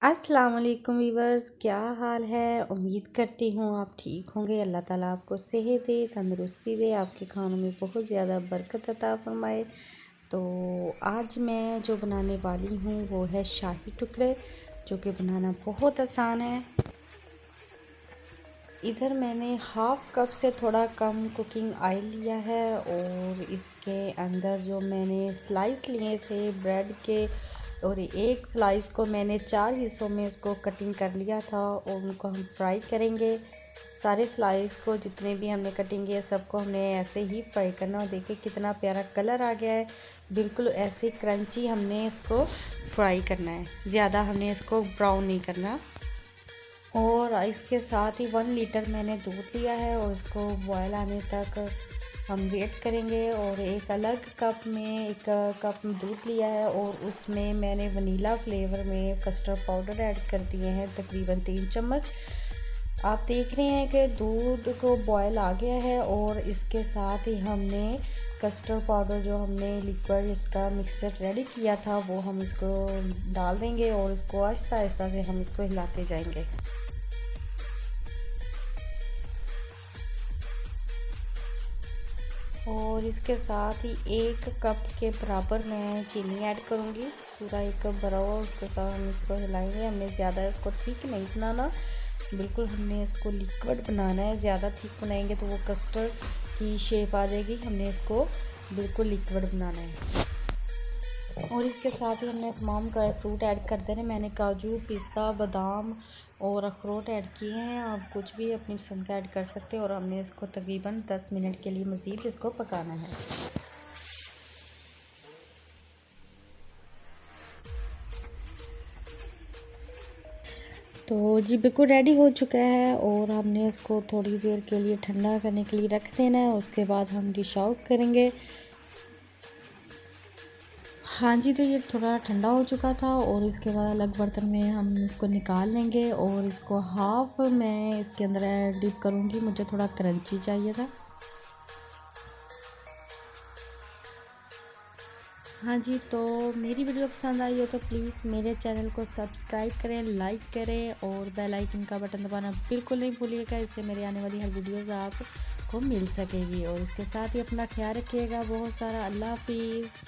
अस्सलाम वालेकुम वीवर्स, क्या हाल है। उम्मीद करती हूँ आप ठीक होंगे। अल्लाह ताला आपको सेहत दे, तंदुरुस्ती दे, आपके खानों में बहुत ज़्यादा बरकत अता फरमाए। तो आज मैं जो बनाने वाली हूँ वो है शाही टुकड़े, जो कि बनाना बहुत आसान है। इधर मैंने हाफ़ कप से थोड़ा कम कुकिंग ऑयल लिया है और इसके अंदर जो मैंने स्लाइस लिए थे ब्रेड के, और एक स्लाइस को मैंने 4 हिस्सों में उसको कटिंग कर लिया था और उनको हम फ्राई करेंगे। सारे स्लाइस को जितने भी हमने कटिंग किए सबको हमने ऐसे ही फ्राई करना। और देखिए कितना प्यारा कलर आ गया है, बिल्कुल ऐसे क्रंची हमने इसको फ्राई करना है, ज़्यादा हमने इसको ब्राउन नहीं करना। और इसके साथ ही 1 लीटर मैंने दूध लिया है और इसको बॉयल आने तक हम वेट करेंगे। और एक अलग कप में एक कप दूध लिया है और उसमें मैंने वनीला फ्लेवर में कस्टर्ड पाउडर ऐड कर दिए हैं, तकरीबन 3 चम्मच। आप देख रहे हैं कि दूध को बॉयल आ गया है और इसके साथ ही हमने कस्टर्ड पाउडर जो हमने लिक्विड इसका मिक्सचर रेडी किया था वो हम इसको डाल देंगे और इसको आहिस्ता आहिस्ता से हम इसको हिलाते जाएंगे। और इसके साथ ही 1 कप के बराबर मैं चीनी ऐड करूँगी। पूरा 1 कप भरा हुआ, उसके साथ हम इसको हिलाएंगे। हमने ज़्यादा इसको थिक नहीं बनाना, बिल्कुल हमने इसको लिक्विड बनाना है। ज़्यादा थिक बनाएंगे तो वो कस्टर्ड की शेप आ जाएगी, हमने इसको बिल्कुल लिक्विड बनाना है। और इसके साथ ही हमने तमाम ड्राई फ्रूट ऐड कर देने। मैंने काजू, पिस्ता, बादाम और अखरोट ऐड किए हैं। आप कुछ भी अपनी पसंद का ऐड कर सकते हैं। और हमने इसको तकरीबन 10 मिनट के लिए मज़ीद इसको पकाना है। तो जी बिल्कुल रेडी हो चुका है और हमने इसको थोड़ी देर के लिए ठंडा करने के लिए रख देना है। उसके बाद हम डिश आउट करेंगे। हाँ जी, तो ये थोड़ा ठंडा हो चुका था और इसके बाद अलग बर्तन में हम इसको निकाल लेंगे और इसको हाफ़ मैं इसके अंदर डिप करूँगी। मुझे थोड़ा क्रंची चाहिए था। हाँ जी, तो मेरी वीडियो पसंद आई हो तो प्लीज़ मेरे चैनल को सब्सक्राइब करें, लाइक करें और बेल आइकन का बटन दबाना बिल्कुल नहीं भूलिएगा। इससे मेरे आने वाली हर वीडियोज़ आपको मिल सकेगी। और इसके साथ ही अपना ख्याल रखिएगा बहुत सारा। अल्लाह हाफिज़।